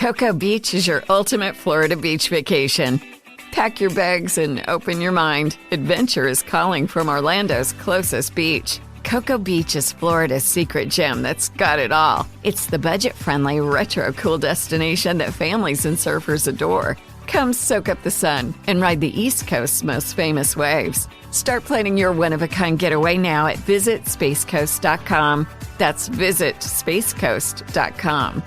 Cocoa Beach is your ultimate Florida beach vacation. Pack your bags and open your mind. Adventure is calling from Orlando's closest beach. Cocoa Beach is Florida's secret gem that's got it all. It's the budget-friendly, retro-cool destination that families and surfers adore. Come soak up the sun and ride the East Coast's most famous waves. Start planning your one-of-a-kind getaway now at visitspacecoast.com. That's visitspacecoast.com.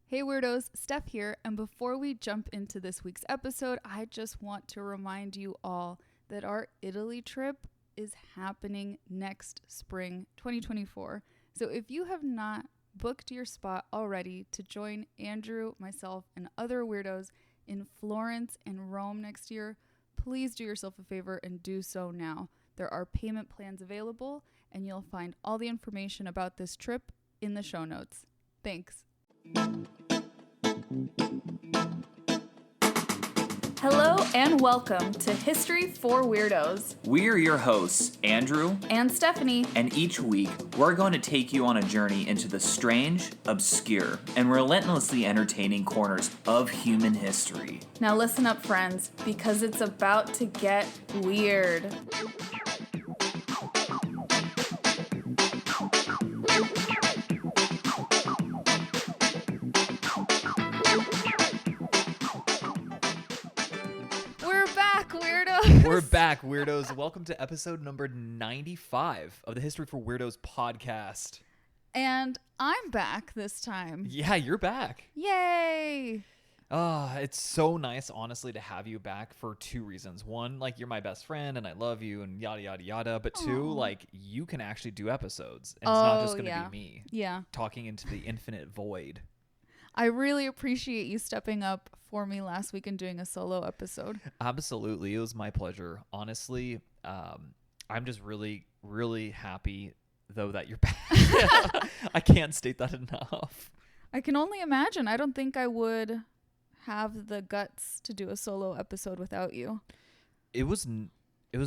Hey Weirdos, Steph here, and before we jump into this week's episode, I just want to remind you all that our Italy trip is happening next spring, 2024. So if you have not booked your spot already to join Andrew, myself, and other weirdos in Florence and Rome next year, please do yourself a favor and do so now. There are payment plans available, and you'll find all the information about this trip in the show notes. Thanks. Hello and welcome to History for Weirdos. We're your hosts, Andrew and Stephanie. And each week, we're going to take you on a journey into the strange, obscure, and relentlessly entertaining corners of human history. Now listen up, friends, because it's about to get weird. We're back, weirdos. Welcome to episode number 95 of the History for Weirdos podcast. And I'm back this time. Yeah, you're back. Yay! It's so nice, honestly, to have you back for two reasons. One, like, you're my best friend and I love you and yada, yada, yada. But two, like, you can actually do episodes. And it's not just going to be me. Yeah. Talking into the infinite void. I really appreciate you stepping up for me last week and doing a solo episode. Absolutely. It was my pleasure. Honestly, I'm just really, really happy, though, that you're back. I can't state that enough. I can only imagine. I don't think I would have the guts to do a solo episode without you. It was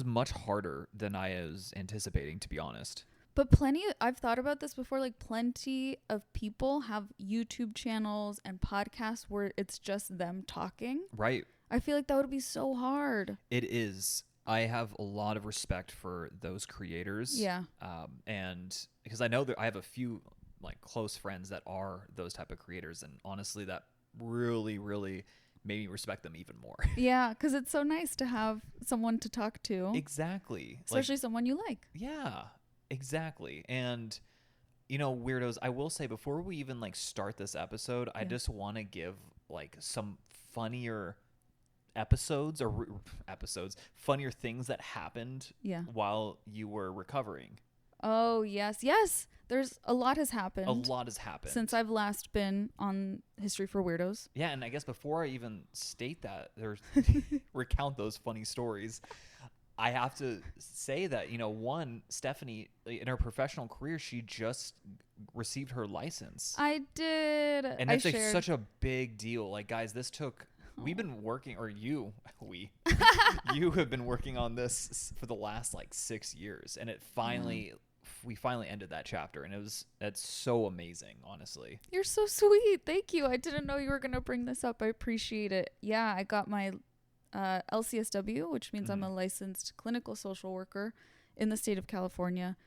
much harder than I was anticipating, to be honest. But I've thought about this before, like plenty of people have YouTube channels and podcasts where it's just them talking. Right. I feel like that would be so hard. It is. I have a lot of respect for those creators. Yeah. And because I know that I have a few like close friends that are those type of creators. And honestly, that really, really made me respect them even more. Yeah, because it's so nice to have someone to talk to. Exactly. Especially someone you like. Yeah. Exactly. And, you know, weirdos, I will say before we even like start this episode, I just want to give like some funnier funnier things that happened while you were recovering. Oh, yes. Yes. A lot has happened. A lot has happened. Since I've last been on History for Weirdos. Yeah. And I guess before I even state that, recount those funny stories, I have to say that, you know, one, Stephanie, in her professional career, she just received her license. I did. And it's like such a big deal. Like, guys, we've been working, or you have been working on this for the last like 6 years. And we finally ended that chapter. And it's so amazing, honestly. You're so sweet. Thank you. I didn't know you were going to bring this up. I appreciate it. Yeah, I got my LCSW, which means I'm a licensed clinical social worker in the state of California,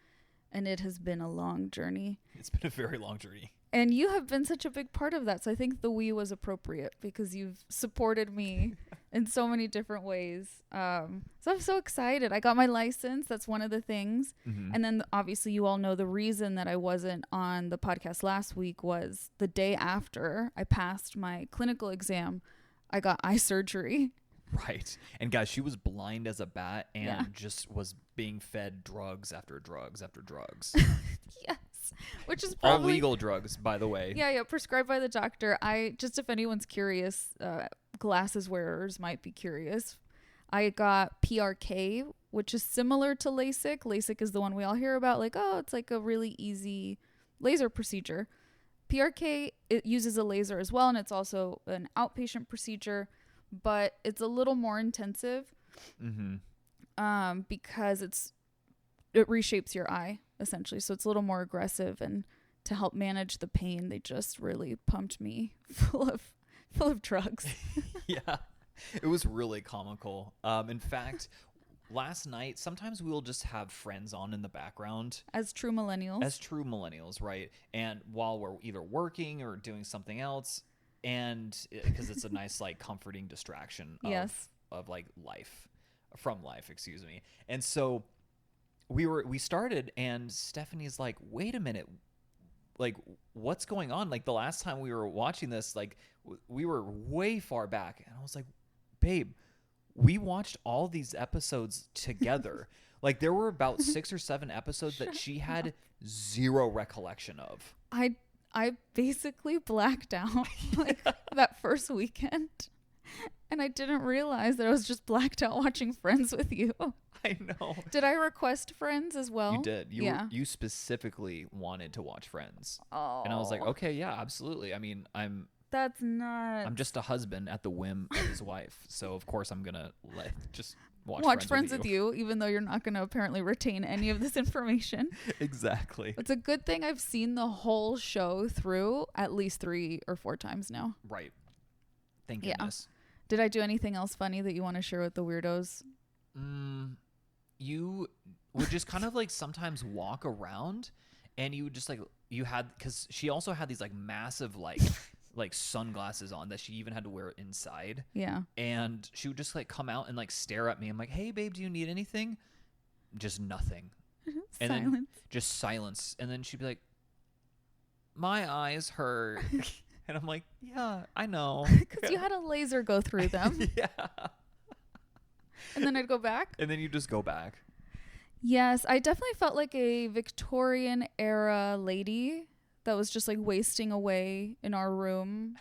and it has been a long journey. It's been a very long journey. And you have been such a big part of that, so I think the we was appropriate because you've supported me in so many different ways. So I'm so excited. I got my license. That's one of the things. Mm-hmm. And then obviously you all know the reason that I wasn't on the podcast last week was the day after I passed my clinical exam, I got eye surgery. Right. And guys, she was blind as a bat and just was being fed drugs after drugs after drugs. Yes. Which is probably... all legal drugs, by the way. Yeah. Prescribed by the doctor. If anyone's curious, glasses wearers might be curious. I got PRK, which is similar to LASIK. LASIK is the one we all hear about. Like, oh, it's like a really easy laser procedure. PRK, it uses a laser as well. And it's also an outpatient procedure. But it's a little more intensive because it reshapes your eye, essentially. So it's a little more aggressive. And to help manage the pain, they just really pumped me full of full of drugs. Yeah, it was really comical. In fact, last night, sometimes we'll just have friends on in the background. As true millennials. Right? And while we're either working or doing something else, and because it's a nice, like, comforting distraction of like from life, excuse me. And so we started, and Stephanie's like, wait a minute, like, what's going on? Like, the last time we were watching this, like, we were way far back. And I was like, babe, we watched all these episodes together. Like, there were about 6 or 7 episodes that she had zero recollection of. I basically blacked out like that first weekend. And I didn't realize that I was just blacked out watching Friends with you. I know. Did I request Friends as well? You did. You specifically wanted to watch Friends. Oh. And I was like, okay, yeah, absolutely. I mean, I'm just a husband at the whim of his wife. So of course I'm gonna just watch Friends with you, even though you're not gonna apparently retain any of this information. Exactly. It's a good thing I've seen the whole show through at least 3 or 4 times now. Right. Thank goodness. Did I do anything else funny that you want to share with the weirdos? You would just kind of like sometimes walk around, and you would just like, because she also had these like massive like sunglasses on that she even had to wear inside. Yeah. And she would just like come out and like stare at me. I'm like, hey babe, do you need anything? Just nothing. And then just silence. And then she'd be like, my eyes hurt. And I'm like, yeah, I know. Because you had a laser go through them. Yeah. And then I'd go back. And then you just go back. Yes, I definitely felt like a Victorian era lady that was just like wasting away in our room.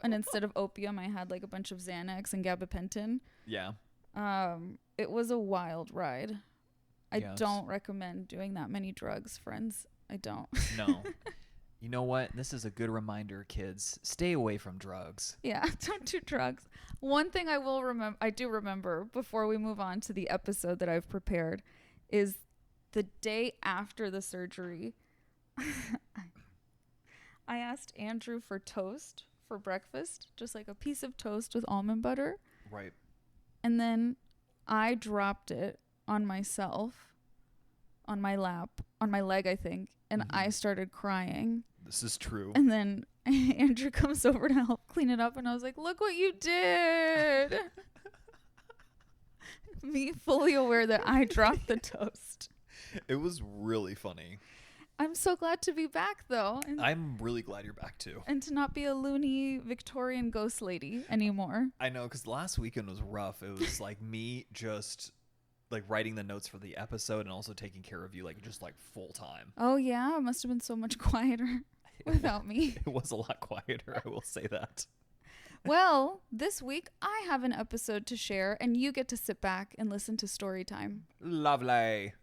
And instead of opium, I had like a bunch of Xanax and gabapentin. Yeah. It was a wild ride. I Yes. don't recommend doing that many drugs, friends. I don't. No. You know what? This is a good reminder, kids. Stay away from drugs. Yeah, don't do drugs. One thing I do remember before we move on to the episode that I've prepared is the day after the surgery. I asked Andrew for toast for breakfast, just like a piece of toast with almond butter. Right. And then I dropped it on myself, on my lap, on my leg, I think, and I started crying. This is true. And then Andrew comes over to help clean it up, and I was like, look what you did. Me fully aware that I dropped the toast. It was really funny. I'm so glad to be back, though. And I'm really glad you're back, too. and to not be a loony Victorian ghost lady anymore. I know, because last weekend was rough. It was like me just like writing the notes for the episode and also taking care of you like just like full time. Oh, yeah. It must have been so much quieter without me. It was a lot quieter, I will say that. Well, this week I have an episode to share, and you get to sit back and listen to story time. Lovely.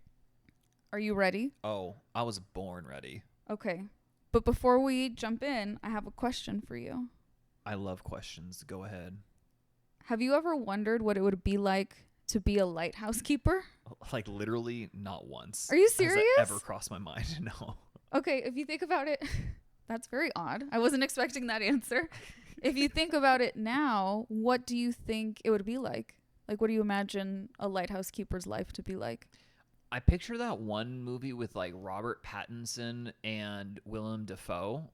Are you ready? Oh, I was born ready. Okay. But before we jump in, I have a question for you. I love questions. Go ahead. Have you ever wondered what it would be like to be a lighthouse keeper? Like literally not once. Are you has serious? that ever crossed my mind? No. Okay, if you think about it, that's very odd. I wasn't expecting that answer. If you think about it now, what do you think it would be like? Like, what do you imagine a lighthouse keeper's life to be like? I picture that one movie with like Robert Pattinson and Willem Dafoe,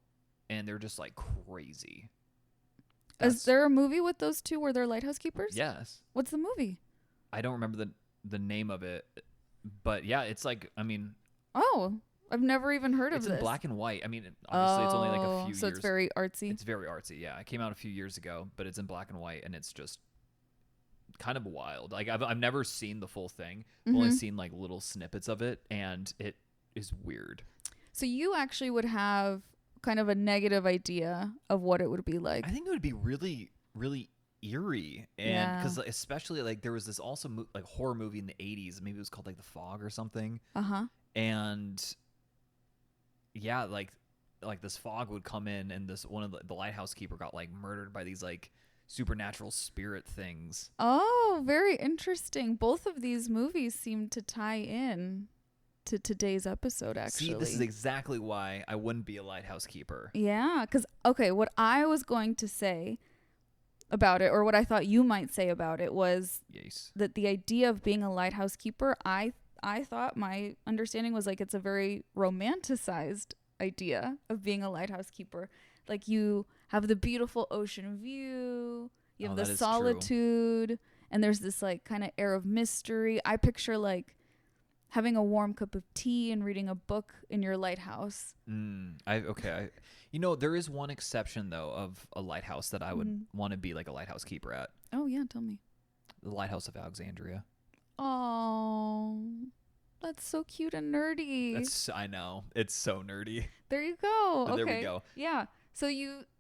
and they're just like crazy. Is there a movie with those two where they're lighthouse keepers? Yes. What's the movie? I don't remember the name of it, but yeah, it's like, I mean, Oh, I've never even heard of it's this. in black and white. I mean, obviously it's only like a few years. So it's very artsy. It's very artsy, yeah. It came out a few years ago, but it's in black and white, and it's just kind of wild. Like I've never seen the full thing. I've only seen like little snippets of it, and it is weird. So you actually would have kind of a negative idea of what it would be like. I think it would be really, really eerie, and because especially like there was this also like horror movie in the 80s. Maybe it was called like The Fog or something. And yeah, like this fog would come in, and this one of the lighthouse keeper got like murdered by these like supernatural spirit things. Oh, very interesting. Both of these movies seem to tie in. to today's episode, actually. See, this is exactly why I wouldn't be a lighthouse keeper. Yeah, because, okay, what I was going to say about it, or what I thought you might say about it, was that the idea of being a lighthouse keeper, I thought, my understanding was like it's a very romanticized idea of being a lighthouse keeper. Like, you have the beautiful ocean view, you have the solitude, and there's this like kind of air of mystery. I picture like having a warm cup of tea and reading a book in your lighthouse. You know, there is one exception though of a lighthouse that I would want to be like a lighthouse keeper at. Oh yeah, tell me. The Lighthouse of Alexandria. Oh, that's so cute and nerdy. I know. It's so nerdy. There you go. But okay. There we go. Yeah. So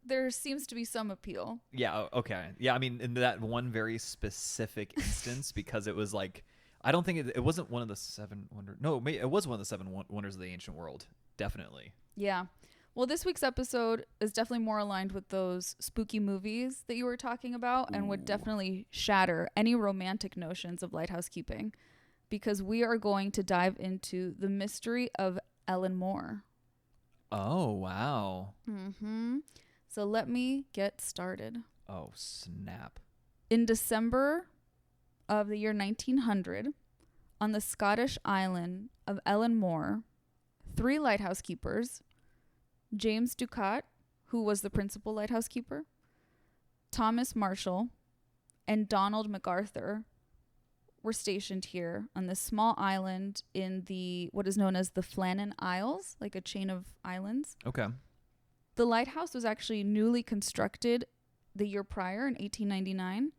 there seems to be some appeal. Yeah. Okay. Yeah. I mean, in that one very specific instance, because it was like, I don't think it wasn't one of the 7 wonders. No, it was one of the 7 wonders of the ancient world. Definitely. Yeah. Well, this week's episode is definitely more aligned with those spooky movies that you were talking about, and would definitely shatter any romantic notions of lighthouse keeping, because we are going to dive into the mystery of Eileen Mor. Oh, wow. Mm-hmm. So let me get started. Oh, snap. In December of the year 1900, on the Scottish island of Eilean Mor, 3 lighthouse keepers, James Ducat, who was the principal lighthouse keeper, Thomas Marshall, and Donald MacArthur, were stationed here on this small island in what is known as the Flannan Isles, like a chain of islands. Okay. The lighthouse was actually newly constructed the year prior in 1899,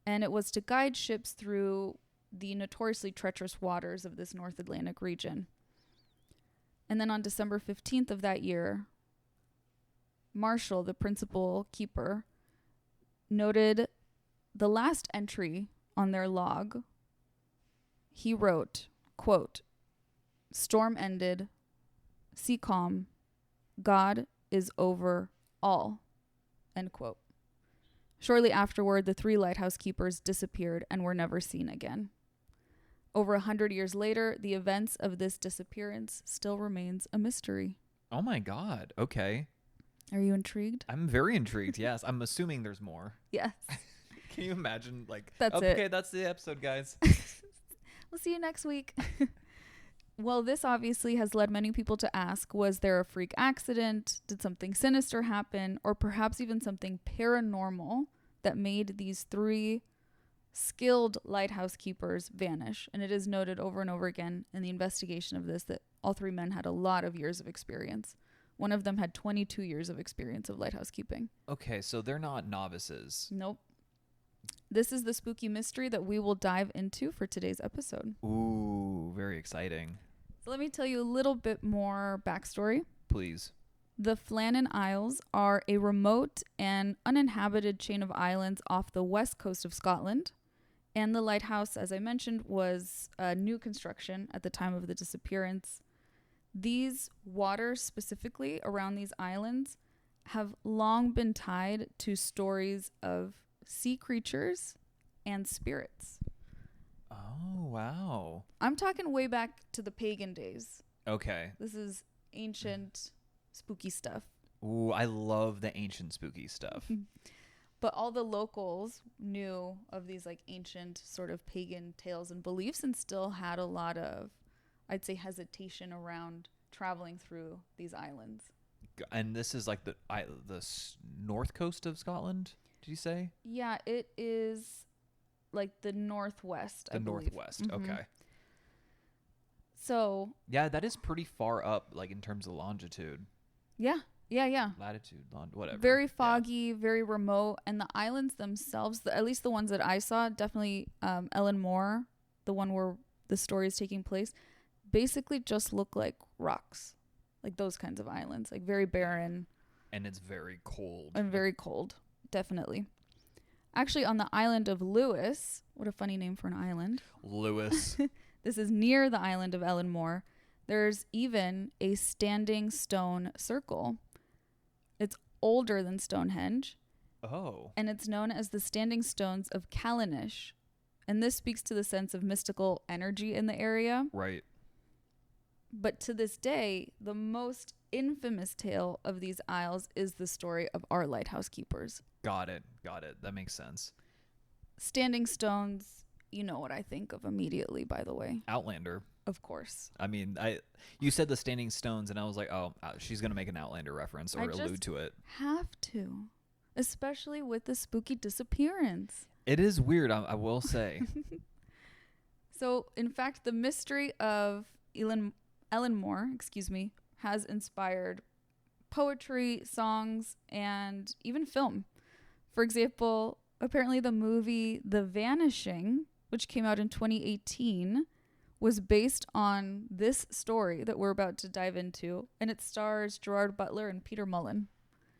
and it was to guide ships through the notoriously treacherous waters of this North Atlantic region. And then on December 15th of that year, Marshall, the principal keeper, noted the last entry on their log. He wrote, quote, "Storm ended, sea calm, God is over all," end quote. Shortly afterward, the 3 lighthouse keepers disappeared and were never seen again. Over 100 years later, the events of this disappearance still remains a mystery. Oh my God. Okay. Are you intrigued? I'm very intrigued. Yes. I'm assuming there's more. Yes. Can you imagine? Like, that's it. Okay, that's the episode, guys. We'll see you next week. Well, this obviously has led many people to ask, was there a freak accident? Did something sinister happen? Or perhaps even something paranormal that made these 3 skilled lighthouse keepers vanish? And it is noted over and over again in the investigation of this that all 3 men had a lot of years of experience. One of them had 22 years of experience of lighthouse keeping. Okay, so they're not novices. Nope. This is the spooky mystery that we will dive into for today's episode. Ooh, very exciting. So let me tell you a little bit more backstory. Please. The Flannan Isles are a remote and uninhabited chain of islands off the west coast of Scotland. And the lighthouse, as I mentioned, was a new construction at the time of the disappearance. These waters, specifically around these islands, have long been tied to stories of sea creatures and spirits. Oh, wow. I'm talking way back to the pagan days. Okay. This is ancient spooky stuff. Ooh, I love the ancient spooky stuff. But all the locals knew of these like ancient sort of pagan tales and beliefs, and still had a lot of, I'd say, hesitation around traveling through these islands. And this is like the north coast of Scotland, did you say? Yeah, it is like the northwest, I believe. Northwest, okay. So... yeah, that is pretty far up, like in terms of longitude. Yeah. Latitude, whatever. Very foggy, very remote. And the islands themselves, at least the ones that I saw, definitely Eilean Mor, the one where the story is taking place, basically just look like rocks. Like those kinds of islands. Like very barren. And it's very cold. And very cold, definitely. Actually, on the island of Lewis, what a funny name for an island. Lewis. This is near the island of Eilean Mor. There's even a standing stone circle. It's older than Stonehenge. Oh. And it's known as the Standing Stones of Callanish. And this speaks to the sense of mystical energy in the area. Right. But to this day, the most infamous tale of these isles is the story of our lighthouse keepers. Got it. That makes sense. Standing Stones, you know what I think of immediately, by the way. Outlander. Of course. I mean, you said the Standing Stones, and I was like, oh, she's going to make an Outlander reference or allude to it. Have to. Especially with the spooky disappearance. It is weird, I will say. So, in fact, the mystery of Eileen Mor, has inspired poetry, songs, and even film. For example, apparently the movie The Vanishing, which came out in 2018, was based on this story that we're about to dive into, and it stars Gerard Butler and Peter Mullen.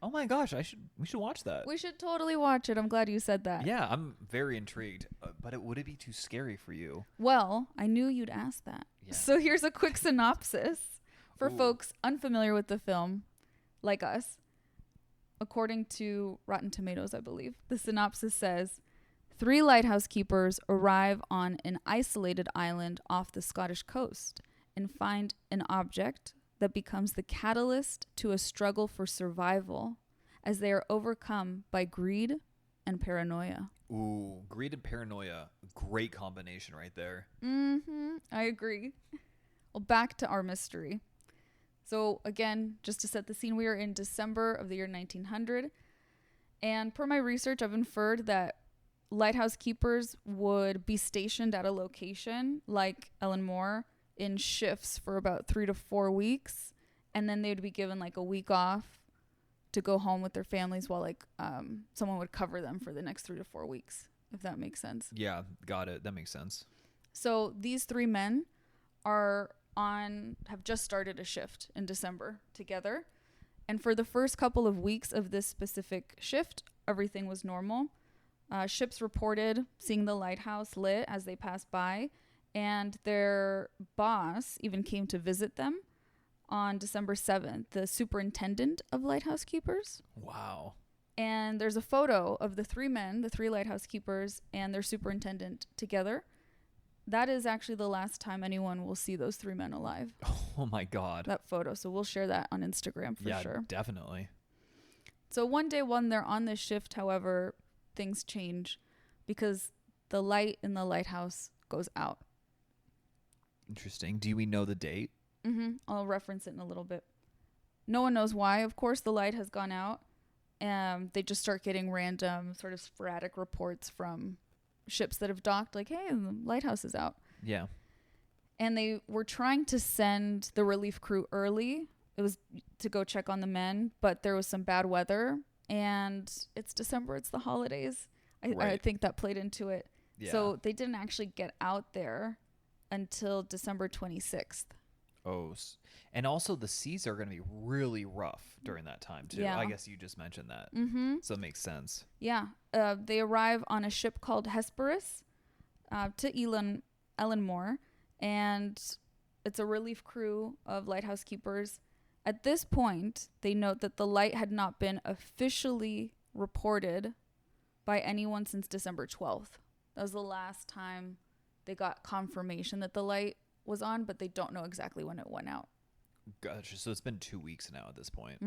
Oh my gosh, we should watch that. We should totally watch it. I'm glad you said that. Yeah, I'm very intrigued. But would it be too scary for you? Well, I knew you'd ask that. Yeah. So here's a quick synopsis for folks unfamiliar with the film, like us. According to Rotten Tomatoes, I believe, the synopsis says, 3 lighthouse keepers arrive on an isolated island off the Scottish coast and find an object that becomes the catalyst to a struggle for survival as they are overcome by greed and paranoia. Ooh, greed and paranoia. Great combination right there. I agree. Well, back to our mystery. So again, just to set the scene, we are in December of the year 1900. And per my research, I've inferred that lighthouse keepers would be stationed at a location like Eileen Mor in shifts for about 3 to 4 weeks, and then they would be given like a week off to go home with their families while like someone would cover them for the next 3 to 4 weeks, if that makes sense. Yeah, got it. That makes sense. So these 3 men have just started a shift in December together, and for the first couple of weeks of this specific shift, everything was normal. Ships reported seeing the lighthouse lit as they passed by, and their boss even came to visit them on December 7th, the superintendent of lighthouse keepers. Wow. And there's a photo of the 3 men, the 3 lighthouse keepers, and their superintendent together. That is actually the last time anyone will see those 3 men alive. Oh my God. That photo. So we'll share that on Instagram for sure. Yeah, definitely. So one day when they're on this shift, however, things change because the light in the lighthouse goes out. Interesting. Do we know the date? I'll reference it in a little bit. No one knows why. Of course, the light has gone out. They just start getting random sort of sporadic reports from ships that have docked like, hey, the lighthouse is out. Yeah. And they were trying to send the relief crew early. It was to go check on the men, but there was some bad weather. And it's December. It's the holidays. I think that played into it. Yeah. So they didn't actually get out there until December 26th. Oh, and also the seas are going to be really rough during that time too. Yeah. I guess you just mentioned that. So it makes sense. Yeah. They arrive on a ship called Hesperus to Eilean Mor, and it's a relief crew of lighthouse keepers. At this point, they note that the light had not been officially reported by anyone since December 12th. That was the last time they got confirmation that the light was on, but they don't know exactly when it went out. Gotcha. So it's been 2 weeks now at this point.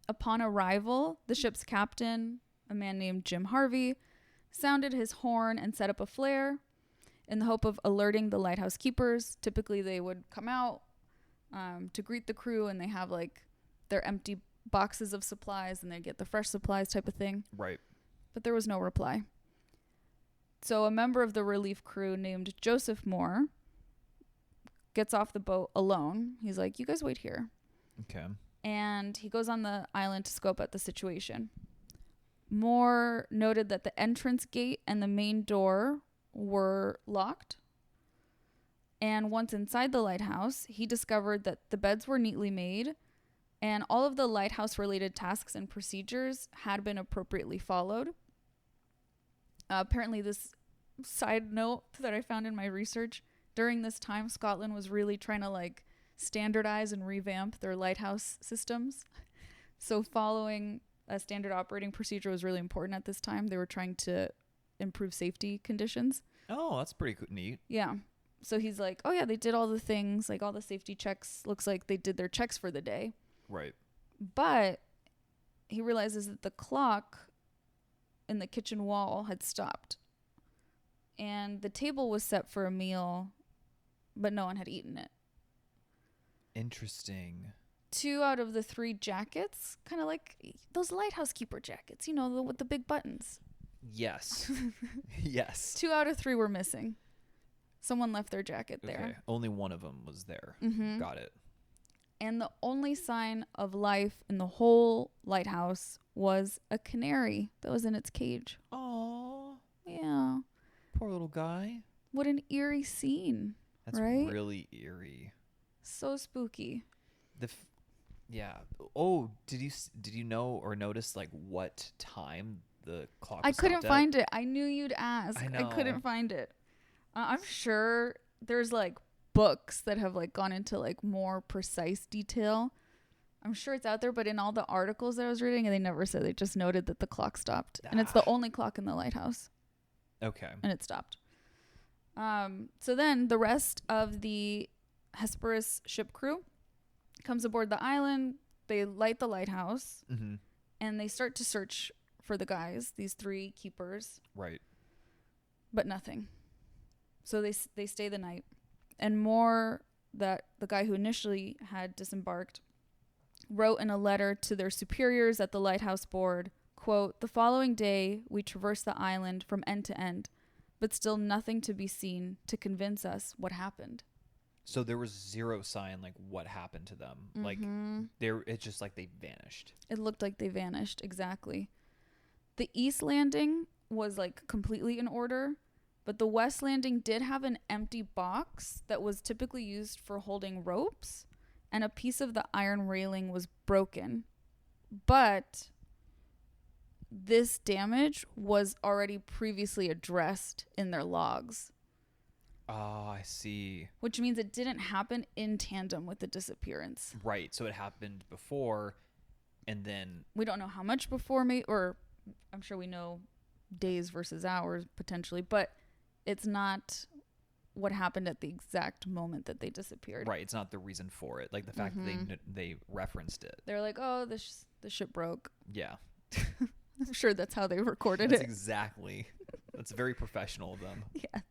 Upon arrival, the ship's captain, a man named Jim Harvey, sounded his horn and set up a flare in the hope of alerting the lighthouse keepers. Typically, they would come out to greet the crew, and they have like their empty boxes of supplies, and they get the fresh supplies type of thing. Right. But there was no reply. So a member of the relief crew named Joseph Moore gets off the boat alone. He's like, you guys wait here. Okay. And he goes on the island to scope out the situation. Moore noted that the entrance gate and the main door were locked. And once inside the lighthouse, he discovered that the beds were neatly made and all of the lighthouse-related tasks and procedures had been appropriately followed. Apparently, this side note that I found in my research, during this time, Scotland was really trying to like standardize and revamp their lighthouse systems. So following a standard operating procedure was really important at this time. They were trying to improve safety conditions. Oh, that's pretty neat. Yeah. So he's like, oh yeah, they did all the things, like all the safety checks. Looks like they did their checks for the day. Right. But he realizes that the clock in the kitchen wall had stopped. And the table was set for a meal, but no one had eaten it. Interesting. 2 out of the 3 jackets, kind of like those lighthouse keeper jackets, you know, with the big buttons. Yes. Yes. 2 out of 3 were missing. Someone left their jacket there. Okay. Only one of them was there. Mm-hmm. Got it. And the only sign of life in the whole lighthouse was a canary that was in its cage. Aww. Yeah. Poor little guy. What an eerie scene. That's right? really eerie. So spooky. Yeah. Oh, did you know or notice like what time the clock was I couldn't stopped at? find it. I knew you'd ask. I know. I couldn't find it. I'm sure there's like books that have like gone into like more precise detail. I'm sure it's out there, but in all the articles that I was reading, they never said. They just noted that the clock stopped. And it's the only clock in the lighthouse. Okay. And it stopped. So then the rest of the Hesperus ship crew comes aboard the island. They light the lighthouse. Mm-hmm. And they start to search for the guys, these 3 keepers. Right. But nothing. So they stay the night. And Mor, that the guy who initially had disembarked, wrote in a letter to their superiors at the lighthouse board, quote, "The following day we traversed the island from end to end, but still nothing to be seen to convince us what happened." So there was zero sign like what happened to them. Mm-hmm. Like it's just like they vanished. It looked like they vanished, exactly. The east landing was like completely in order, but the west landing did have an empty box that was typically used for holding ropes, and a piece of the iron railing was broken. But this damage was already previously addressed in their logs. Oh, I see. Which means it didn't happen in tandem with the disappearance. Right. So it happened before, and then We don't know how much before, or I'm sure we know days versus hours potentially, but it's not what happened at the exact moment that they disappeared. right. It's not the reason for it. Like the fact that they referenced it. They're like, oh, the ship broke. Yeah. I'm sure that's how they recorded That's it. exactly. That's very professional of them. Yes.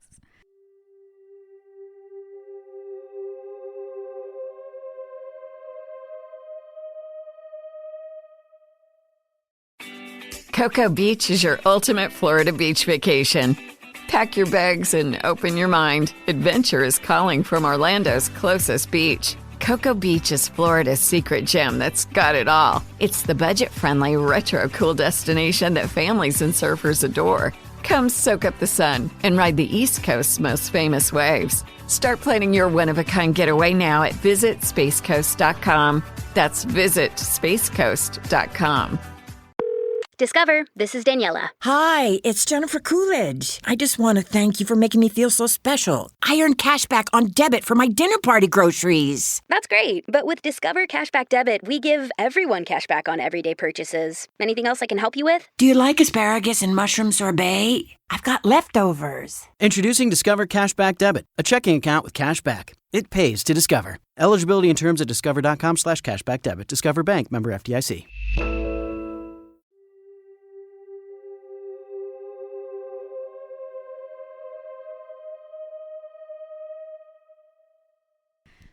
Cocoa Beach is your ultimate Florida beach vacation. Pack your bags and open your mind. Adventure is calling from Orlando's closest beach. Cocoa Beach is Florida's secret gem that's got it all. It's the budget-friendly, retro-cool destination that families and surfers adore. Come soak up the sun and ride the East Coast's most famous waves. Start planning your one-of-a-kind getaway now at visitspacecoast.com. That's visitspacecoast.com. Discover, this is Daniela. Hi, it's Jennifer Coolidge. I just want to thank you for making me feel so special. I earned cash back on debit for my dinner party groceries. That's great, but with Discover Cashback Debit, we give everyone cash back on everyday purchases. Anything else I can help you with? Do you like asparagus and mushroom sorbet? I've got leftovers. Introducing Discover Cashback Debit, a checking account with cash back. It pays to Discover. Eligibility and terms at discover.com/cashback debit. Discover Bank, member FDIC.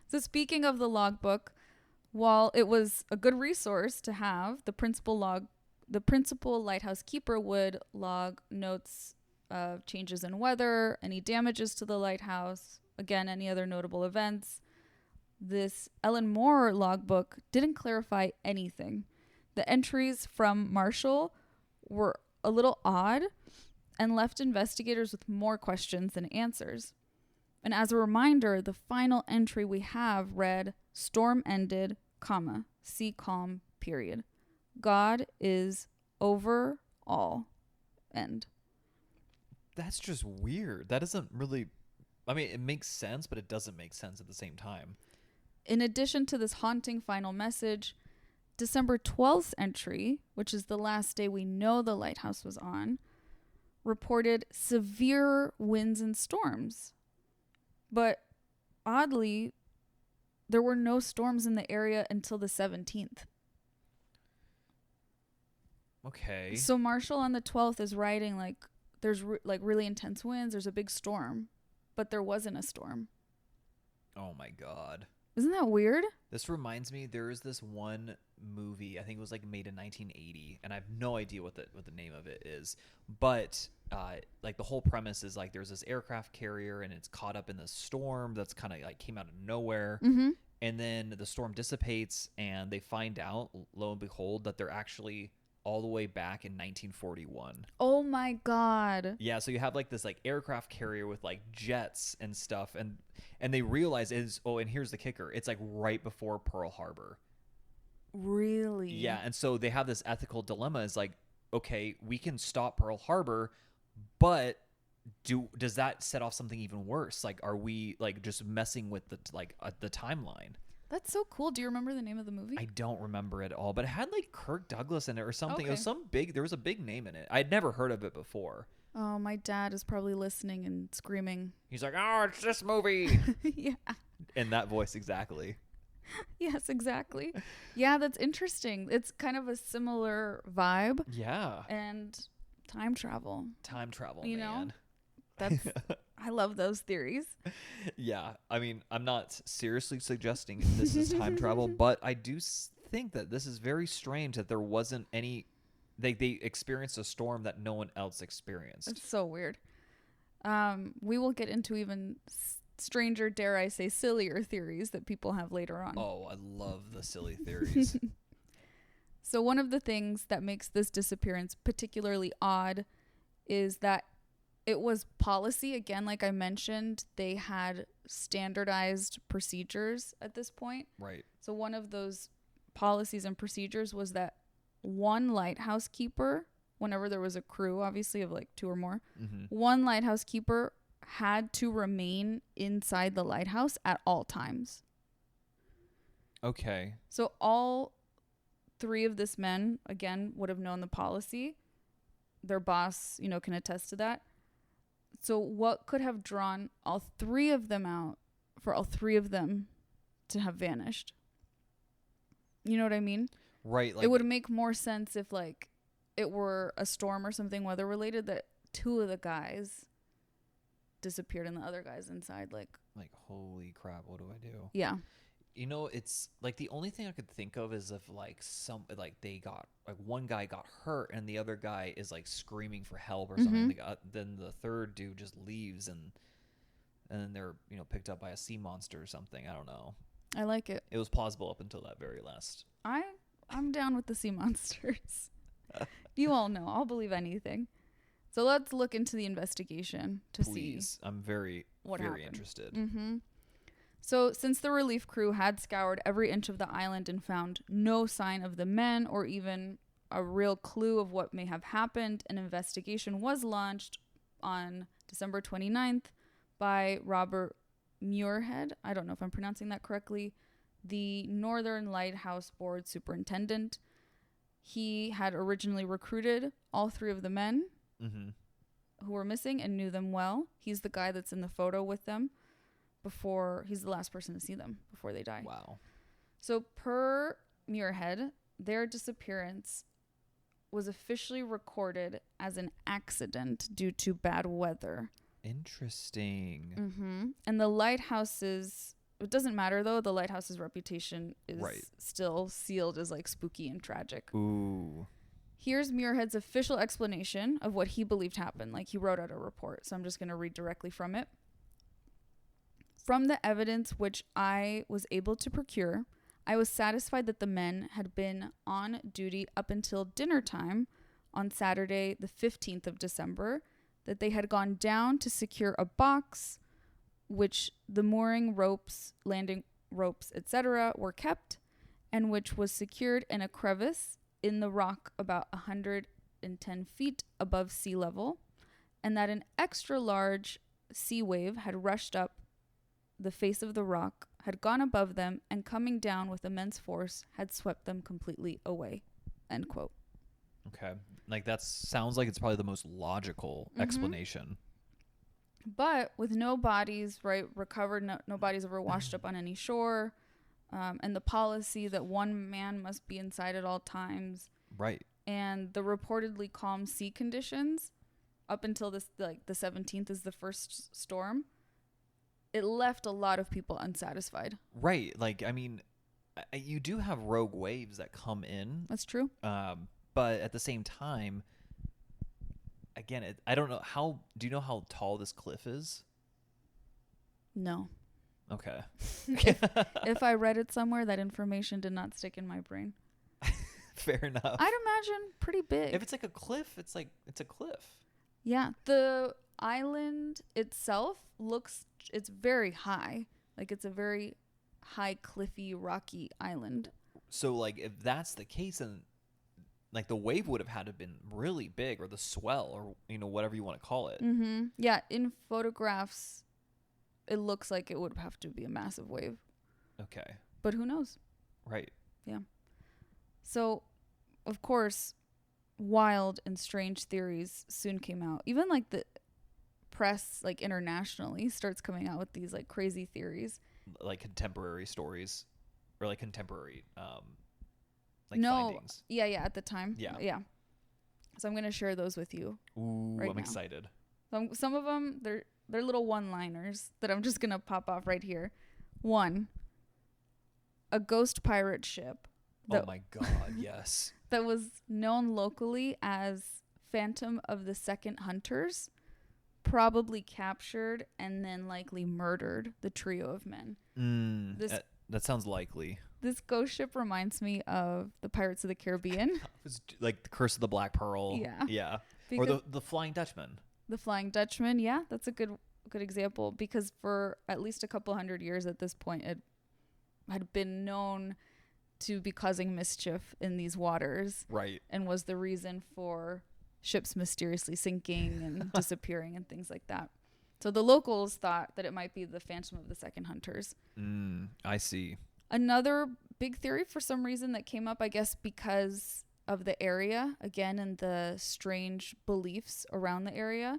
So speaking of the logbook, while it was a good resource to have, the principal lighthouse keeper would log notes of changes in weather, any damages to the lighthouse, again, any other notable events. This Eileen Mor logbook didn't clarify anything. The entries from Marshall were a little odd and left investigators with more questions than answers. And as a reminder, the final entry we have read, storm ended, comma, sea calm, period. God is over all, end. That's just weird. That doesn't really, I mean, it makes sense, but it doesn't make sense at the same time. In addition to this haunting final message, December 12th entry, which is the last day we know the lighthouse was on, reported severe winds and storms. But oddly, there were no storms in the area until the 17th. Okay. So Marshall on the 12th is writing like there's really intense winds, there's a big storm, but there wasn't a storm. Oh my God. Isn't that weird? This reminds me, there is this one movie, I think it was like made in 1980, and I have no idea what the name of it is, but like the whole premise is like there's this aircraft carrier and it's caught up in this storm that's kind of like came out of nowhere. Mm-hmm. And then the storm dissipates and they find out, lo and behold, that they're actually all the way back in 1941. Oh my God. Yeah, so you have like this like aircraft carrier with like jets and stuff, and they realize and here's the kicker, it's like right before Pearl Harbor. Really? Yeah, and so they have this ethical dilemma. Is like, okay, we can stop Pearl Harbor, but does that set off something even worse? Like, are we like just messing with the timeline? That's so cool. Do you remember the name of the movie? I don't remember it all, but it had like Kirk Douglas in it or something. Okay. It was there was a big name in it. I'd never heard of it before. Oh, my dad is probably listening and screaming. He's like, oh, it's this movie. Yeah. In that voice, exactly. Yes, exactly. Yeah, that's interesting. It's kind of a similar vibe. Yeah. And time travel. Time travel, You man. know? That's I love those theories. Yeah. I mean, I'm not seriously suggesting this is time travel, but I do think that this is very strange that there wasn't any... They experienced a storm that no one else experienced. It's so weird. We will get into even stranger, dare I say, sillier theories that people have later on. Oh, I love the silly theories. So one of the things that makes this disappearance particularly odd is that it was policy. Again, like I mentioned, they had standardized procedures at this point. Right. So one of those policies and procedures was that one lighthouse keeper, whenever there was a crew, obviously of like 2 or more, one lighthouse keeper had to remain inside the lighthouse at all times. Okay. So all 3 of this men, again, would have known the policy. Their boss, can attest to that. So what could have drawn all 3 of them out for all 3 of them to have vanished? You know what I mean? Right. Like, it would make more sense if like it were a storm or something weather related that 2 of the guys disappeared and the other guys inside. Like, holy crap, what do I do? Yeah. It's like the only thing I could think of is if like one guy got hurt and the other guy is like screaming for help or something. Then the third dude just leaves and then they're picked up by a sea monster or something. I don't know. I like it. It was plausible up until that very last. I'm down with the sea monsters. You all know I'll believe anything. So let's look into the investigation to Please. see. I'm very happened. interested. So since the relief crew had scoured every inch of the island and found no sign of the men or even a real clue of what may have happened, an investigation was launched on December 29th by Robert Muirhead. I don't know if I'm pronouncing that correctly. The Northern Lighthouse Board Superintendent. He had originally recruited all 3 of the men who were missing and knew them well. He's the guy that's in the photo with them. He's the last person to see them before they die. Wow. So per Muirhead, their disappearance was officially recorded as an accident due to bad weather. Interesting. And the lighthouse's, it doesn't matter though, the lighthouse's reputation is still sealed as like spooky and tragic. Ooh. Here's Muirhead's official explanation of what he believed happened. Like he wrote out a report, so I'm just going to read directly from it. From the evidence which I was able to procure, I was satisfied that the men had been on duty up until dinner time on Saturday, the 15th of December, that they had gone down to secure a box which the mooring ropes, landing ropes, etc. were kept, and which was secured in a crevice in the rock about 110 feet above sea level, and that an extra large sea wave had rushed up the face of the rock, had gone above them, and coming down with immense force had swept them completely away. End quote. Okay. Like that sounds like it's probably the most logical explanation. But with no bodies, right, recovered, no bodies ever washed up on any shore, and the policy that one man must be inside at all times. Right. And the reportedly calm sea conditions up until this, like the 17th is the first storm. It left a lot of people unsatisfied. Right. Like, I mean, you do have rogue waves that come in. That's true. But at the same time, again, I don't know do you know how tall this cliff is? No. Okay. If I read it somewhere, that information did not stick in my brain. Fair enough. I'd imagine pretty big. If it's like a cliff, it's a cliff. Yeah. The island itself it's very high. Like it's a very high, cliffy, rocky island. So like if that's the case, then like the wave would have had to have been really big, or the swell, or whatever you want to call it. Mm-hmm. Yeah. In photographs, it looks like it would have to be a massive wave. Okay. But who knows? Right. Yeah. So, of course, wild and strange theories soon came out. Even like the press, like internationally, starts coming out with these like crazy theories. Like contemporary stories, or like contemporary findings. Yeah, at the time. Yeah. So I'm gonna share those with you. Ooh, right I'm now. excited. Some of them they're little one-liners that I'm just gonna pop off right here. One, a ghost pirate ship. Oh my God, yes. That was known locally as Phantom of the Second Hunters, probably captured and then likely murdered the trio of men. That sounds likely. This ghost ship reminds me of the Pirates of the Caribbean. It's like the Curse of the Black Pearl. Yeah. Or the Flying Dutchman. The Flying Dutchman, yeah, that's a good example, because for at least a couple hundred years at this point, it had been known to be causing mischief in these waters. Right. And was the reason for ships mysteriously sinking and disappearing and things like that. So the locals thought that it might be the Phantom of the Second Hunters. I see. Another big theory for some reason that came up, I guess, because of the area, again, and the strange beliefs around the area,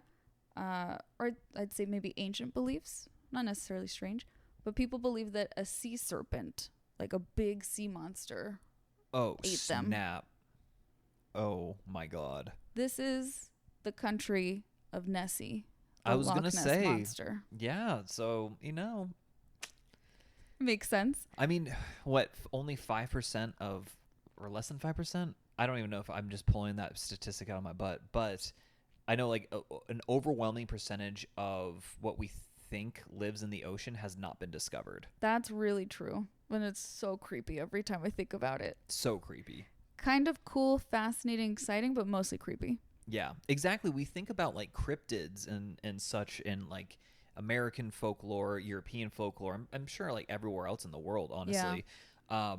or I'd say maybe ancient beliefs, not necessarily strange, but people believe that a sea serpent, like a big sea monster, ate them. Snap. Oh my God. This is the country of Nessie. I was going to say. Monster. Yeah, so, Makes sense. I mean, what, only 5% or less than 5%? I don't even know if I'm just pulling that statistic out of my butt, but I know like an overwhelming percentage of what we think lives in the ocean has not been discovered. That's really true. And it's so creepy every time I think about it. So creepy. Kind of cool, fascinating, exciting, but mostly creepy. Yeah, exactly. We think about like cryptids and such in like American folklore, European folklore. I'm sure like everywhere else in the world, honestly. Yeah.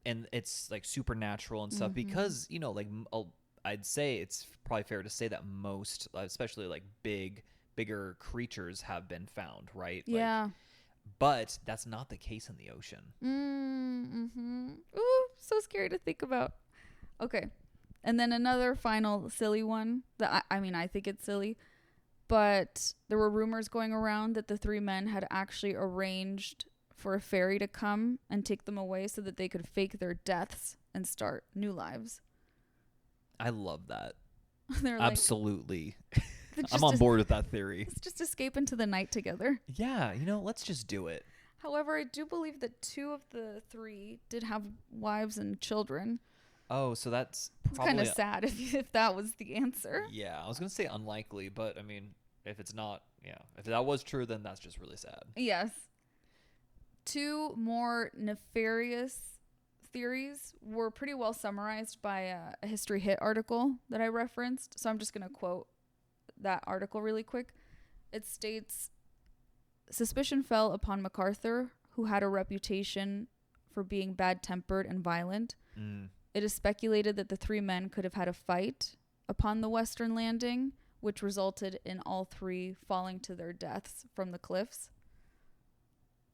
And it's like supernatural and stuff because, I'd say it's probably fair to say that most, especially like bigger creatures have been found, right? Yeah. But that's not the case in the ocean. Ooh, so scary to think about. Okay. And then another final silly one that I think it's silly, but there were rumors going around that the three men had actually arranged for a ferry to come and take them away so that they could fake their deaths and start new lives. I love that. They're absolutely. I'm on board with that theory. Let's just escape into the night together. Yeah, let's just do it. However, I do believe that 2 of the 3 did have wives and children. Oh, so that's kind of sad if that was the answer. Yeah, I was going to say unlikely, but I mean, if it's not, if that was true, then that's just really sad. Yes. 2 more nefarious theories were pretty well summarized by a History Hit article that I referenced. So I'm just going to quote that article really quick. It states, suspicion fell upon MacArthur, who had a reputation for being bad-tempered and violent. It is speculated that the 3 men could have had a fight upon the western landing, which resulted in all 3 falling to their deaths from the cliffs.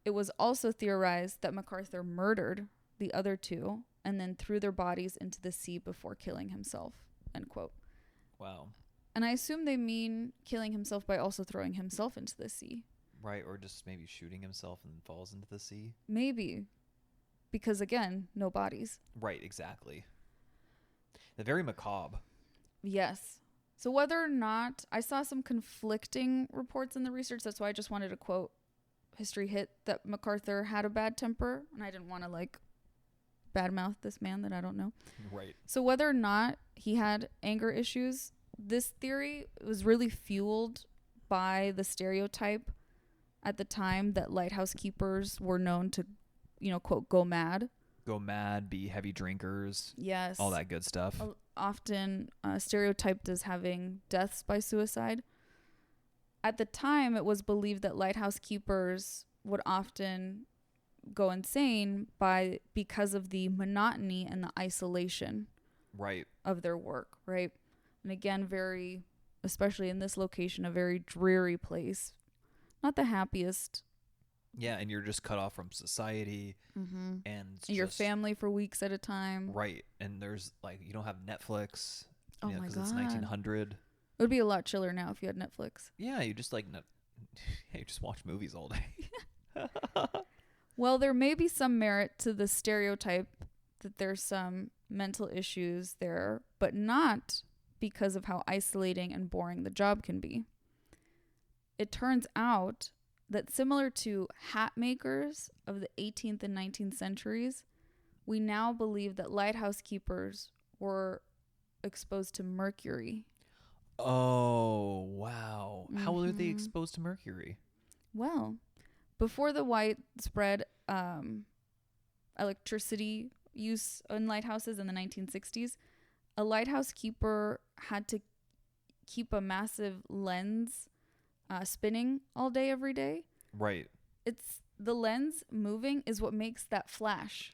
It was also theorized that MacArthur murdered the other 2 and then threw their bodies into the sea before killing himself. End quote. Wow. And I assume they mean killing himself by also throwing himself into the sea. Right, or just maybe shooting himself and falls into the sea. Maybe. Because, again, no bodies. Right, exactly. They're very macabre. Yes. So whether or not... I saw some conflicting reports in the research. That's why I just wanted to quote History Hit that MacArthur had a bad temper. And I didn't want to, like, badmouth this man that I don't know. Right. So whether or not he had anger issues, this theory was really fueled by the stereotype at the time that lighthouse keepers were known to, quote, go mad. Go mad, be heavy drinkers. Yes. All that good stuff. Often stereotyped as having deaths by suicide. At the time, it was believed that lighthouse keepers would often go insane because of the monotony and the isolation right. of their work, right? And again, especially in this location, a very dreary place. Not the happiest. Yeah, and you're just cut off from society and your family for weeks at a time. Right, and there's you don't have Netflix. Oh my God. Because it's 1900. It would be a lot chiller now if you had Netflix. Yeah, you just you just watch movies all day. Well, there may be some merit to the stereotype that there's some mental issues there, but not because of how isolating and boring the job can be. It turns out that similar to hat makers of the 18th and 19th centuries, we now believe that lighthouse keepers were exposed to mercury. Oh, wow. How were they exposed to mercury? Well, before the widespread electricity use in lighthouses in the 1960s, a lighthouse keeper had to keep a massive lens spinning all day, every day. Right. It's the lens moving is what makes that flash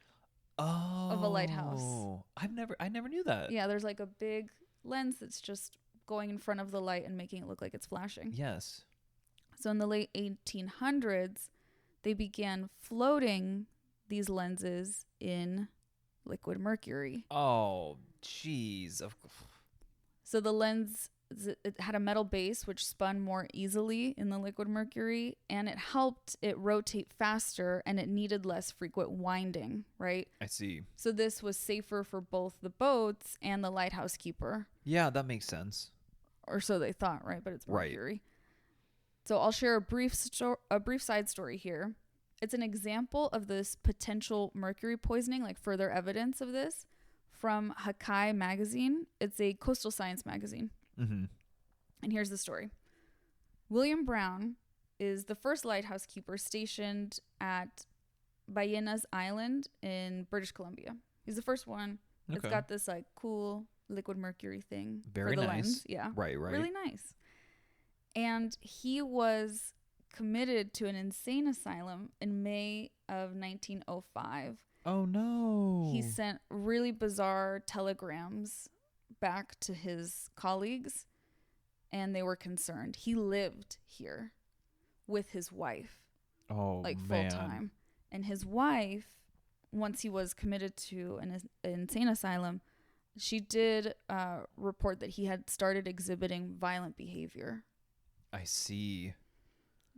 of a lighthouse. I never knew that. Yeah, there's like a big lens that's just going in front of the light and making it look like it's flashing. Yes. So in the late 1800s, they began floating these lenses in liquid mercury. Oh, jeez. So the lens, it had a metal base which spun more easily in the liquid mercury, and it helped it rotate faster, and it needed less frequent winding, right? I see. So this was safer for both the boats and the lighthouse keeper. Yeah, that makes sense. Or so they thought, right? But it's mercury. Right. So I'll share a brief side story here. It's an example of this potential mercury poisoning, like further evidence of this, from Hakai magazine. It's a coastal science magazine. Mm-hmm. And here's the story. William Brown is the first lighthouse keeper stationed at Ballenas Island in British Columbia. He's the first one. Okay. It's got this like cool liquid mercury thing. Very for the nice. lens. Yeah. Right. Really nice. And he was committed to an insane asylum in May of 1905. Oh, no. He sent really bizarre telegrams back to his colleagues, and they were concerned. He lived here with his wife, man. full time. And his wife, once he was committed to an insane asylum, she did report that he had started exhibiting violent behavior. I see.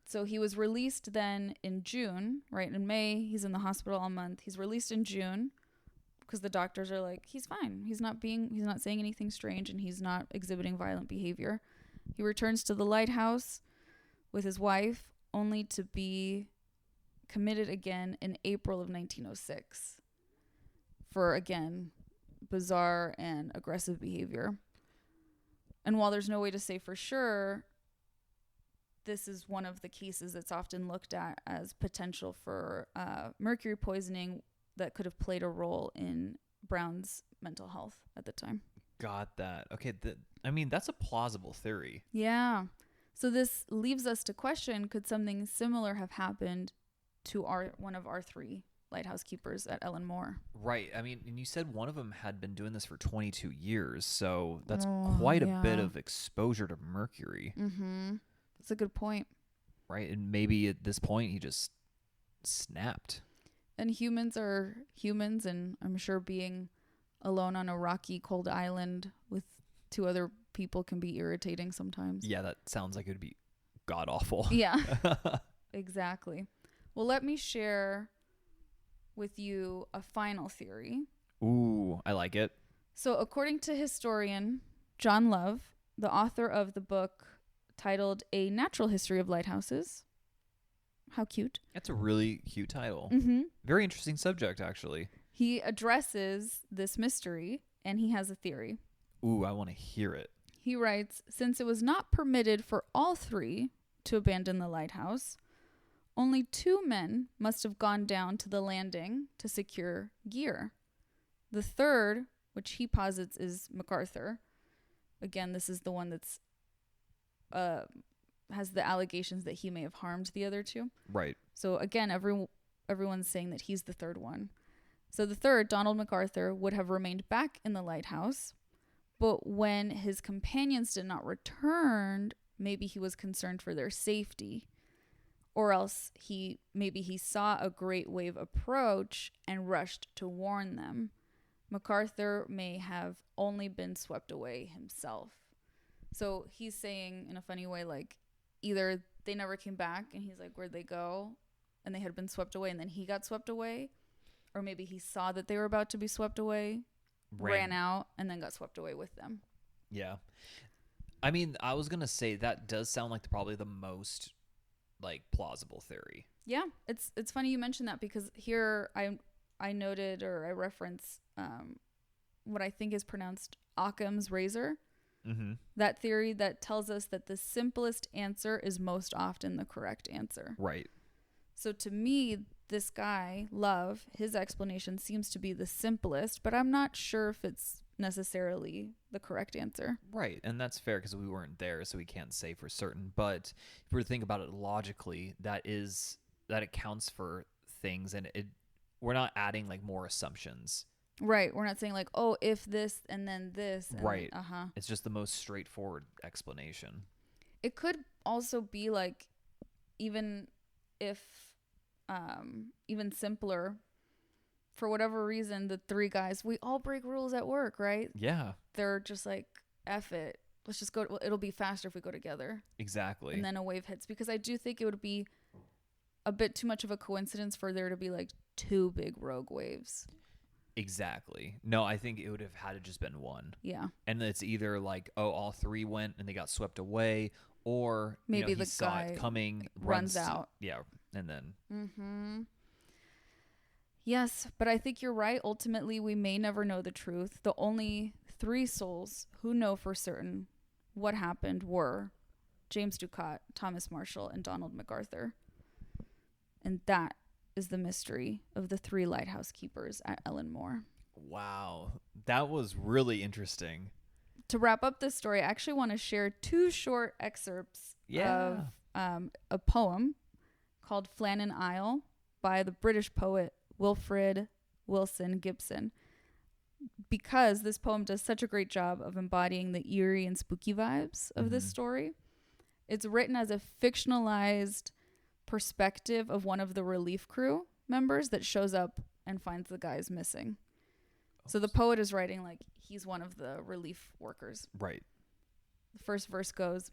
So he was released then in June, right? In May, he's in the hospital all month. He's released in June because the doctors are like, he's fine. He's not saying anything strange, and he's not exhibiting violent behavior. He returns to the lighthouse with his wife, only to be committed again in April of 1906 for, again, bizarre and aggressive behavior. And while there's no way to say for sure, this is one of the cases that's often looked at as potential for mercury poisoning that could have played a role in Brown's mental health at the time. Got that. Okay. That's a plausible theory. Yeah. So this leaves us to question, could something similar have happened to one of our three lighthouse keepers at Eilean Mor? Right. I mean, and you said one of them had been doing this for 22 years. So that's quite a bit of exposure to mercury. Mm-hmm. That's a good point. Right. And maybe at this point he just snapped. And humans are humans, and I'm sure being alone on a rocky, cold island with two other people can be irritating sometimes. Yeah, that sounds like it would be god awful. Yeah, exactly. Well, let me share with you a final theory. Ooh, I like it. So according to historian John Love, the author of the book titled A Natural History of Lighthouses. How cute. That's a really cute title. Mm-hmm. Very interesting subject, actually. He addresses this mystery, and he has a theory. Ooh, I want to hear it. He writes, since it was not permitted for all three to abandon the lighthouse, only 2 men must have gone down to the landing to secure gear. The third, which he posits is MacArthur. Again, this is the one that's has the allegations that he may have harmed the other 2. Right. So again, everyone's saying that he's the third one. So the third, Donald MacArthur, would have remained back in the lighthouse, but when his companions did not return, maybe he was concerned for their safety, or else maybe he saw a great wave approach and rushed to warn them. MacArthur may have only been swept away himself. So he's saying in a funny way, like, either they never came back and he's like, where'd they go? And they had been swept away and then he got swept away. Or maybe he saw that they were about to be swept away, ran out, and then got swept away with them. Yeah. I mean, I was going to say that does sound like probably the most like plausible theory. Yeah. It's funny you mentioned that because here I noted or I reference what I think is pronounced Occam's razor. Mm-hmm. That theory that tells us that the simplest answer is most often the correct answer. Right. So to me, this guy, Love, his explanation seems to be the simplest, but I'm not sure if it's necessarily the correct answer. Right. And that's fair because we weren't there, so we can't say for certain. But if we were to think about it logically, that accounts for things, and we're not adding like more assumptions. Right. We're not saying like, oh, if this and then this. And right. It's just the most straightforward explanation. It could also be like, even simpler, for whatever reason, the 3 guys, we all break rules at work, right? Yeah. They're just like, F it. Let's just go. It'll be faster if we go together. Exactly. And then a wave hits, because I do think it would be a bit too much of a coincidence for there to be like 2 big rogue waves. Exactly. No, I think it would have had to just been one. Yeah. And it's either like, oh, all 3 went and they got swept away, or maybe he saw guy it coming, runs out. Yeah, and then. Mm-hmm. Yes, but I think you're right. Ultimately, we may never know the truth. The only 3 souls who know for certain what happened were James Ducat, Thomas Marshall, and Donald MacArthur. And that is the mystery of the 3 lighthouse keepers at Eilean Mor. Wow, that was really interesting. To wrap up this story, I actually want to share 2 short excerpts of a poem called Flannan Isle by the British poet Wilfrid Wilson Gibson, because this poem does such a great job of embodying the eerie and spooky vibes of this story. It's written as a fictionalized perspective of one of the relief crew members that shows up and finds the guys missing. So the poet is writing like he's one of the relief workers. Right. The first verse goes,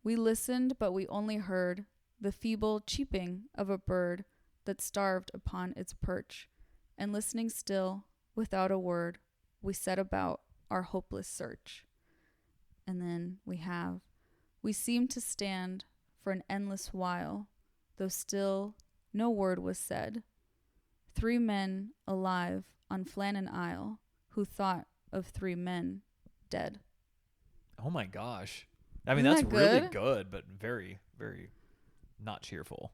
"We listened, but we only heard the feeble cheeping of a bird that starved upon its perch, and listening still, without a word, we set about our hopeless search." And then we seemed to stand for an endless while, though still no word was said. 3 men alive on Flannan Isle who thought of 3 men dead. Oh my gosh. I mean, Isn't that's that really good? good, but very, very not cheerful.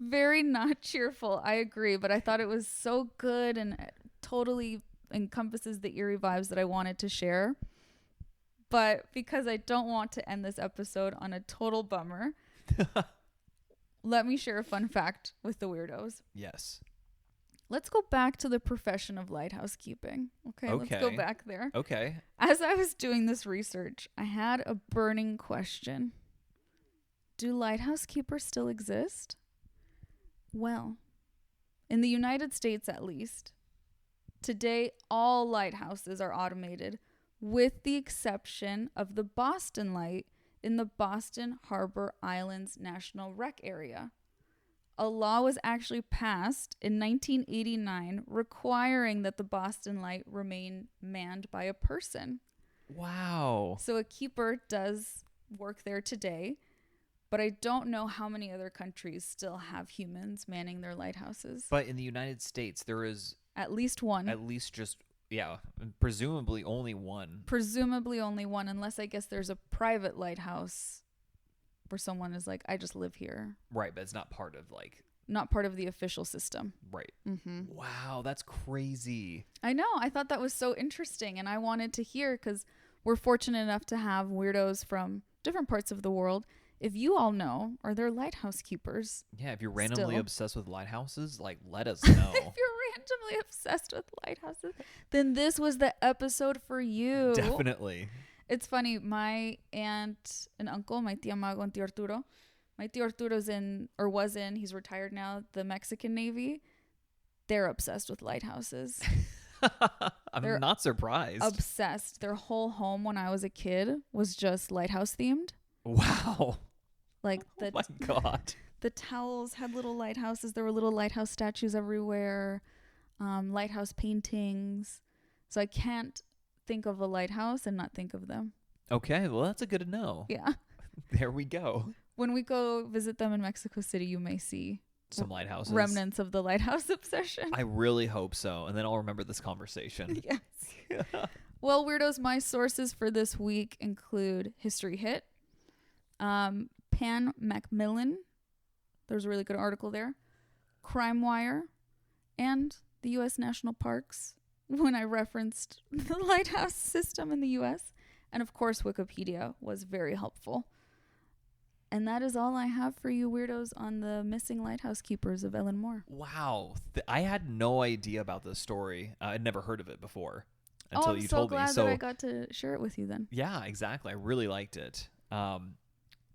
Very not cheerful. I agree, but I thought it was so good and totally encompasses the eerie vibes that I wanted to share. But because I don't want to end this episode on a total bummer, let me share a fun fact with the weirdos. Yes. Let's go back to the profession of lighthouse keeping. Okay, let's go back there. Okay. As I was doing this research, I had a burning question. Do lighthouse keepers still exist? Well, in the United States at least, today all lighthouses are automated, with the exception of the Boston Light in the Boston Harbor Islands National Rec Area. A law was actually passed in 1989 requiring that the Boston Light remain manned by a person. Wow. So a keeper does work there today, but I don't know how many other countries still have humans manning their lighthouses. But in the United States, there is at least one. At least just, presumably only one. Presumably only one, unless I guess there's a private lighthouse where someone is like, I just live here. Right, but it's not part of not part of the official system. Right. Mm-hmm. Wow, that's crazy. I know. I thought that was so interesting, and I wanted to hear, because we're fortunate enough to have weirdos from different parts of the world. If you all know, are there lighthouse keepers? Yeah, if you're randomly still obsessed with lighthouses, let us know. If you're randomly obsessed with lighthouses, then this was the episode for you. Definitely. It's funny. My aunt and uncle, my tia Mago and tio Arturo. My tio Arturo's he's retired now, the Mexican Navy. They're obsessed with lighthouses. I'm not surprised. Obsessed. Their whole home when I was a kid was just lighthouse themed. Wow. Like oh my God. The towels had little lighthouses. There were little lighthouse statues everywhere. Lighthouse paintings. So I can't think of a lighthouse and not think of them. Okay, well, that's a good to know. Yeah. There we go. When we go visit them in Mexico City, you may see some lighthouses. Remnants of the lighthouse obsession. I really hope so. And then I'll remember this conversation. Yes. Well, weirdos, my sources for this week include History Hit, Pan Macmillan. There's a really good article there. Crime Wire, and the U.S. National Parks when I referenced the lighthouse system in the U.S. And of course, Wikipedia was very helpful. And that is all I have for you weirdos on the missing lighthouse keepers of Eilean Mor. Wow. I had no idea about this story. I'd never heard of it before until you told me. I'm so glad that I got to share it with you then. Yeah, exactly. I really liked it. And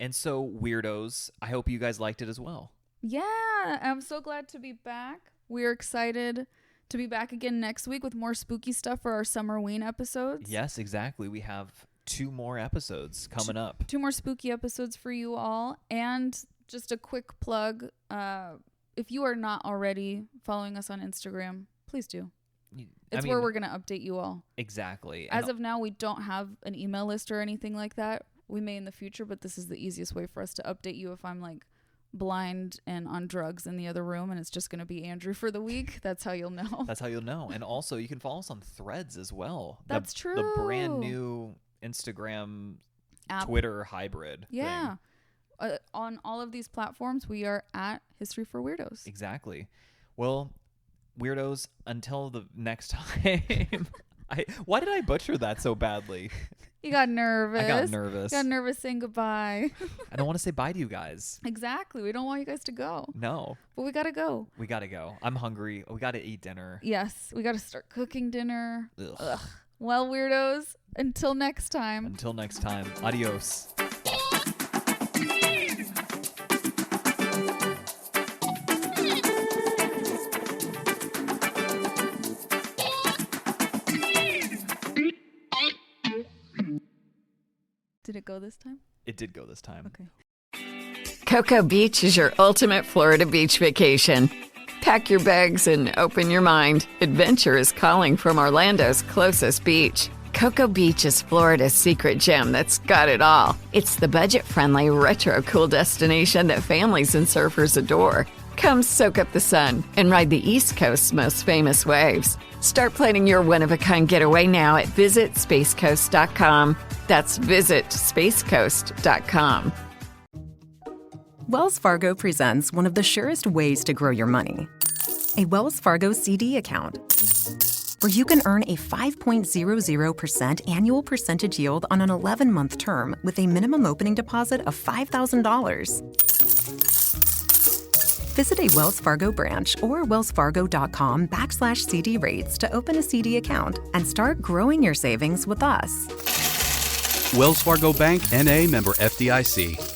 so, weirdos, I hope you guys liked it as well. Yeah, I'm so glad to be back. We're excited to be back again next week with more spooky stuff for our Summerween episodes. Yes, exactly. We have 2 more episodes coming up. 2 more spooky episodes for you all. And just a quick plug. If you are not already following us on Instagram, please do. It's where we're going to update you all. Exactly. As of now, we don't have an email list or anything like that. We may in the future, but this is the easiest way for us to update you if I'm like blind and on drugs in the other room and it's just going to be Andrew for the week. That's how you'll know. That's how you'll know. And also you can follow us on Threads as well. That's true. The brand new Instagram app. Twitter hybrid. Yeah. On all of these platforms, we are at History for Weirdos. Exactly. Well, weirdos, until the next time. Why did I butcher that so badly? You got nervous. I got nervous. You got nervous saying goodbye. I don't want to say bye to you guys. Exactly. We don't want you guys to go. No. But we got to go. We got to go. I'm hungry. We got to eat dinner. Yes. We got to start cooking dinner. Ugh. Ugh. Well, weirdos, until next time. Until next time. Adios. Did it go this time? It did go this time. Okay. Cocoa Beach is your ultimate Florida beach vacation. Pack your bags and open your mind. Adventure is calling from Orlando's closest beach. Cocoa Beach is Florida's secret gem that's got it all. It's the budget-friendly, retro-cool destination that families and surfers adore. Come soak up the sun and ride the East Coast's most famous waves. Start planning your one-of-a-kind getaway now at visitspacecoast.com. That's visitspacecoast.com. Wells Fargo presents one of the surest ways to grow your money. A Wells Fargo CD account, where you can earn a 5.00% annual percentage yield on an 11-month term with a minimum opening deposit of $5,000. Visit a Wells Fargo branch or wellsfargo.com/CD rates to open a CD account and start growing your savings with us. Wells Fargo Bank, N.A., member FDIC.